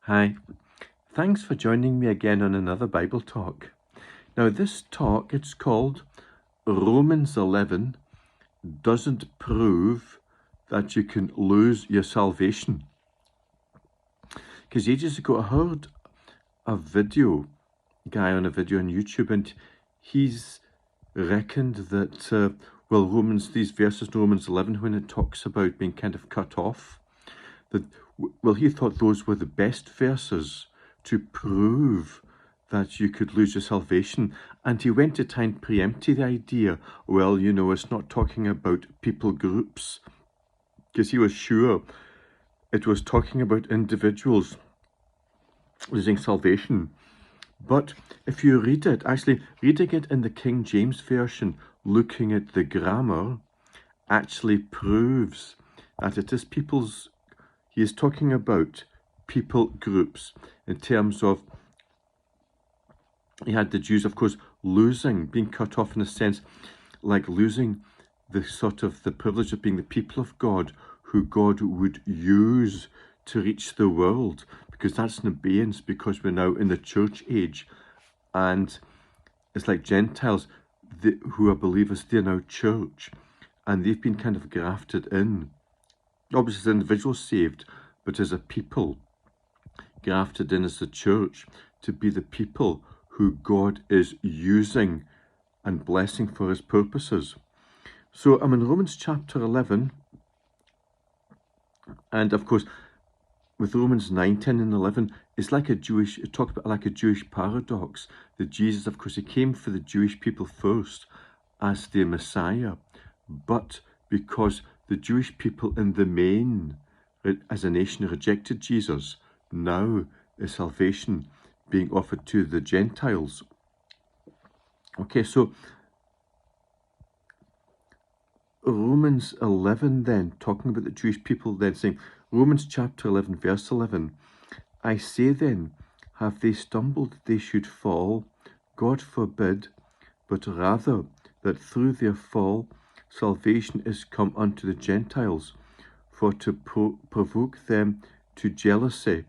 Hi, thanks for joining me again on another Bible talk. Now this talk, it's called Romans 11 doesn't prove that you can lose your salvation. Because ages ago I heard a guy on a video on YouTube, and he's reckoned that, these verses in Romans 11, when it talks about being kind of cut off, that, he thought those were the best verses to prove that you could lose your salvation. And he went to try and preempt the idea, it's not talking about people groups, because he was sure it was talking about individuals losing salvation. But if you read it, actually reading it in the King James Version, looking at the grammar, actually proves that it is he is talking about people groups in terms of, he had the Jews, of course, being cut off in a sense, like losing the privilege of being the people of God, who God would use to reach the world, because that's an abeyance, because we're now in the church age, and it's like Gentiles who are believers, they're now church, and they've been kind of grafted in. Obviously, as individuals saved, but as a people grafted in as the church to be the people who God is using and blessing for his purposes. So I'm in Romans chapter 11, and of course with Romans 9, 10 and 11, it talks about like a Jewish paradox, that Jesus, of course, he came for the Jewish people first as their Messiah, but because the Jewish people in the main, as a nation, rejected Jesus, now is salvation being offered to the Gentiles. Okay, so Romans 11 then, talking about the Jewish people then, saying, Romans chapter 11, verse 11, I say then, have they stumbled they should fall? God forbid, but rather that through their fall salvation is come unto the Gentiles, for to provoke them to jealousy.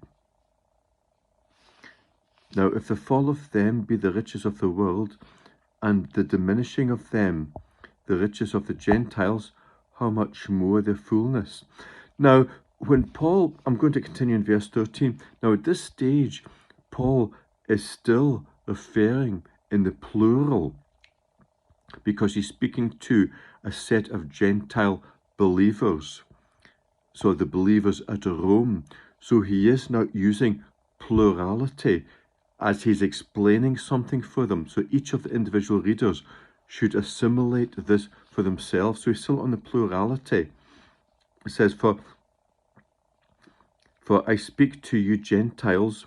Now if the fall of them be the riches of the world, and the diminishing of them the riches of the Gentiles, how much more their fullness? Now, when Paul, I'm going to continue in verse 13. Now, at this stage, Paul is still referring in the plural, because he's speaking to a set of Gentile believers. So the believers at Rome. So he is now using plurality as he's explaining something for them. So each of the individual readers should assimilate this for themselves. So he's still on the plurality. It says, For I speak to you Gentiles,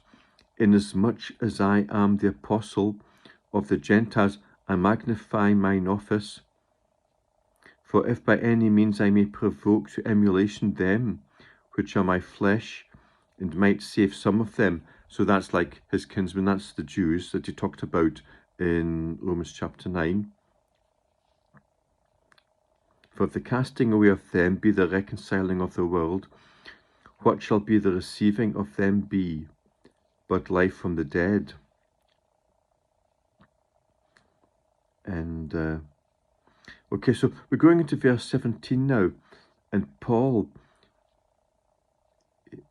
inasmuch as I am the apostle of the Gentiles, I magnify mine office. For if by any means I may provoke to emulation them, which are my flesh, and might save some of them. So that's like his kinsmen, that's the Jews that he talked about in Romans chapter 9. For if the casting away of them be the reconciling of the world, what shall be the receiving of them be, but life from the dead? And okay, so we're going into verse 17 now, and Paul,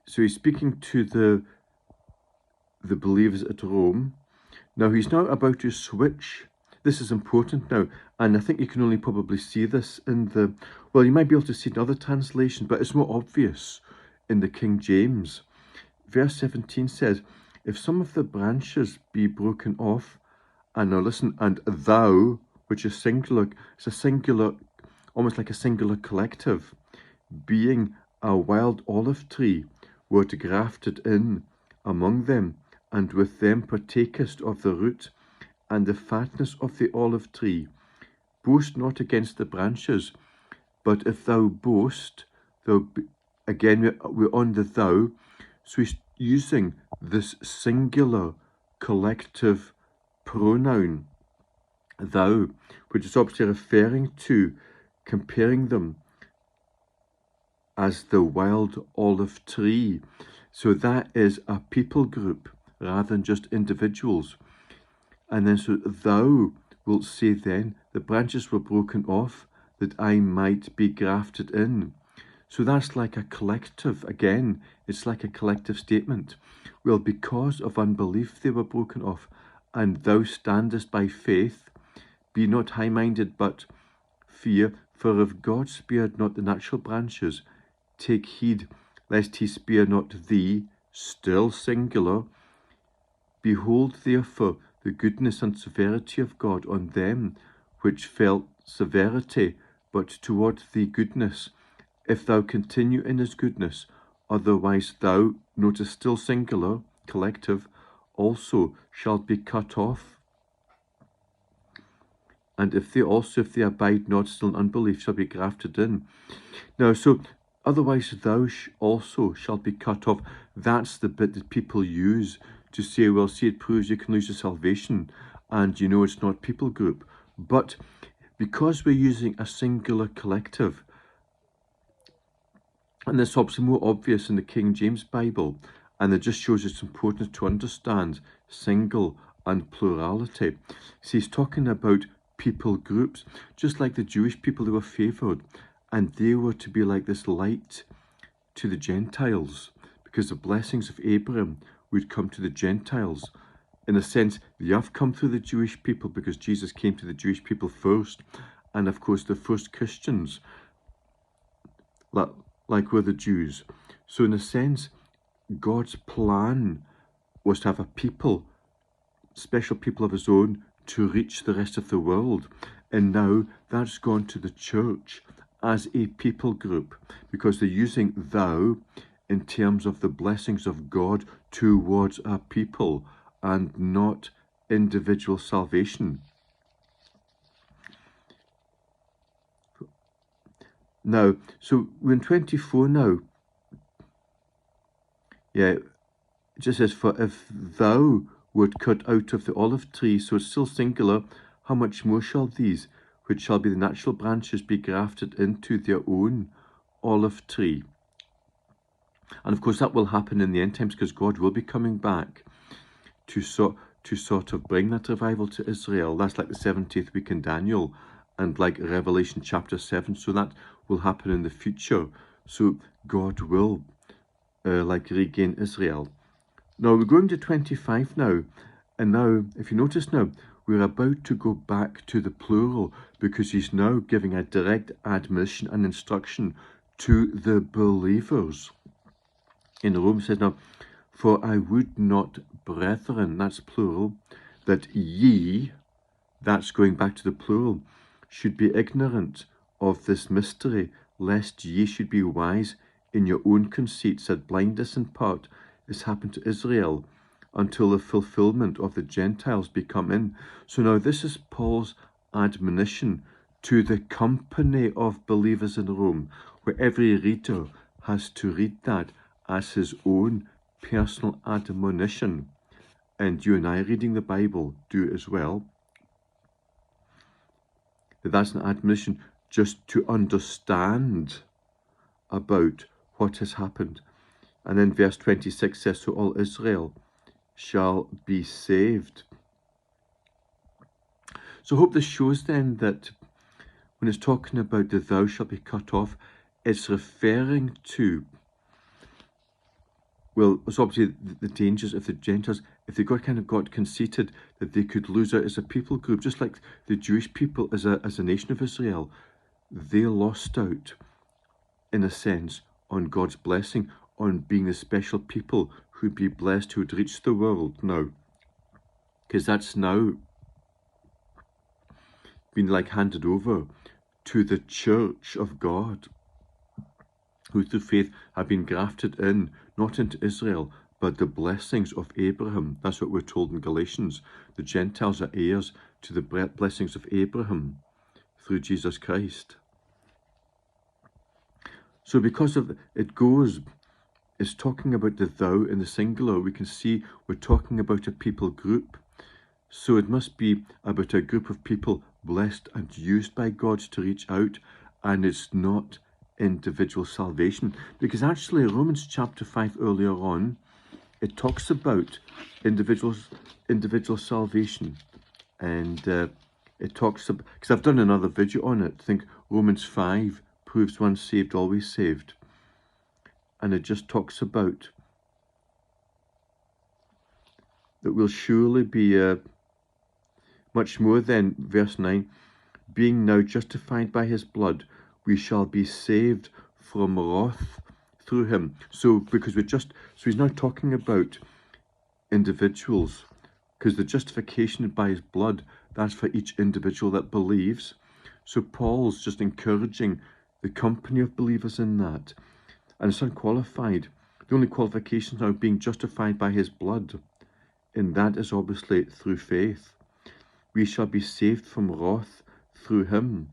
so he's speaking to the believers at Rome. Now he's now about to switch. This is important now, and I think you can only probably see this in you might be able to see it in other translations, but it's more obvious in the King James. Verse 17 says, if some of the branches be broken off, and now listen, and thou, which is singular, it's a singular, almost like a singular collective, being a wild olive tree, wert grafted in among them, and with them partakest of the root and the fatness of the olive tree. Boast not against the branches, but if thou boast, again we're on the thou, so he's using this singular collective pronoun, thou, which is obviously referring to, comparing them as the wild olive tree. So that is a people group rather than just individuals. And then so thou wilt say then, the branches were broken off that I might be grafted in. So that's like a collective, again, it's like a collective statement. Well, because of unbelief they were broken off, and thou standest by faith, be not high-minded, but fear, for if God spared not the natural branches, take heed lest he spare not thee, still singular. Behold therefore the goodness and severity of God on them which felt severity, but toward thee goodness, if thou continue in his goodness. Otherwise thou, notice still singular, collective, also shalt be cut off. And if they abide not still in unbelief, shall be grafted in. Now, so otherwise thou also shalt be cut off. That's the bit that people use to say, well, see, it proves you can lose your salvation, and you know it's not people group. But because we're using a singular collective, and this is obviously more obvious in the King James Bible, and it just shows it's important to understand single and plurality. So he's talking about people groups, just like the Jewish people who were favoured, and they were to be like this light to the Gentiles, because the blessings of Abraham would come to the Gentiles. In a sense, they have come through the Jewish people because Jesus came to the Jewish people first, and of course the first Christians, like were the Jews. So in a sense, God's plan was to have a people, special people of his own, to reach the rest of the world. And now that's gone to the church as a people group, because they're using thou in terms of the blessings of God towards a people and not individual salvation. Now, so we're in 24 now. Yeah, it just says, for if thou wert cut out of the olive tree, so it's still singular, how much more shall these, which shall be the natural branches, be grafted into their own olive tree? And of course that will happen in the end times, because God will be coming back to sort of bring that revival to Israel. That's like the 70th week in Daniel, and like Revelation chapter 7. So that will happen in the future. So God will like regain Israel. Now we're going to 25 now, and now if you notice now, we're about to go back to the plural, because he's now giving a direct admonition and instruction to the believers. In Rome, says now, for I would not, brethren, that's plural, that ye, that's going back to the plural, should be ignorant of this mystery, lest ye should be wise in your own conceits, that blindness in part is happened to Israel, until the fulfillment of the Gentiles be come in. So now this is Paul's admonition to the company of believers in Rome, where every reader has to read that as his own personal admonition. And you and I reading the Bible do as well. That's an admonition just to understand about what has happened. And then verse 26 says, so all Israel shall be saved. So I hope this shows then that when it's talking about the thou shall be cut off, it's referring to, well, it's obviously the dangers of the Gentiles, if they got conceited, that they could lose out as a people group, just like the Jewish people as a nation of Israel. They lost out, in a sense, on God's blessing, on being the special people who'd be blessed, who'd reach the world now. Because that's now been like handed over to the church of God, who through faith have been grafted in, not into Israel, but the blessings of Abraham. That's what we're told in Galatians. The Gentiles are heirs to the blessings of Abraham through Jesus Christ. So because of it's talking about the thou in the singular, we can see we're talking about a people group. So it must be about a group of people blessed and used by God to reach out, and it's not individual salvation, because actually Romans chapter 5 earlier on, it talks about individual salvation, and it talks about, because I've done another video on it, I think Romans 5 proves once saved, always saved, and it just talks about that we'll surely be much more than, verse 9, being now justified by his blood, we shall be saved from wrath through him. So he's now talking about individuals, because the justification by his blood, that's for each individual that believes. So Paul's just encouraging the company of believers in that. And it's unqualified. The only qualification now being justified by his blood, and that is obviously through faith. We shall be saved from wrath through him.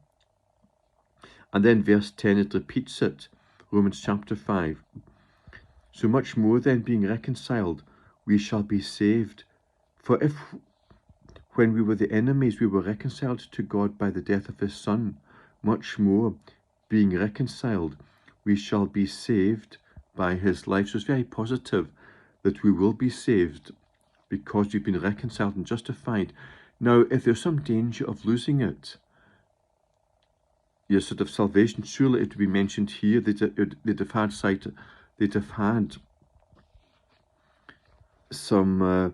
And then verse 10, it repeats it, Romans chapter 5. So much more then, being reconciled, we shall be saved. For if, when we were the enemies, we were reconciled to God by the death of his Son, much more, being reconciled, we shall be saved by his life. So it's very positive that we will be saved because we've been reconciled and justified. Now, if there's some danger of losing it, your sort of salvation, surely it would be mentioned here. They'd have had some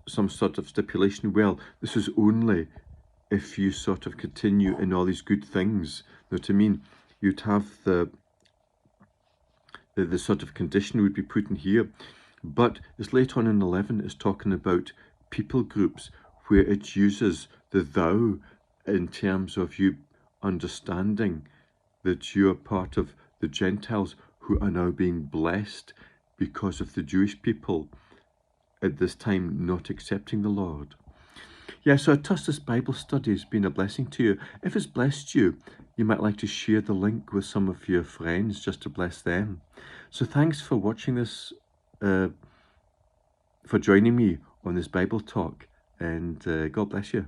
some sort of stipulation. Well, this is only if you sort of continue in all these good things. You know what I mean? You'd have the sort of condition would be put in here. But it's later on in 11, it's talking about people groups where it uses the thou in terms of you understanding that you're part of the Gentiles who are now being blessed because of the Jewish people at this time not accepting the Lord. Yeah, so I trust this Bible study has been a blessing to you. If it's blessed you, you might like to share the link with some of your friends just to bless them. So thanks for watching this, for joining me on this Bible talk, and God bless you.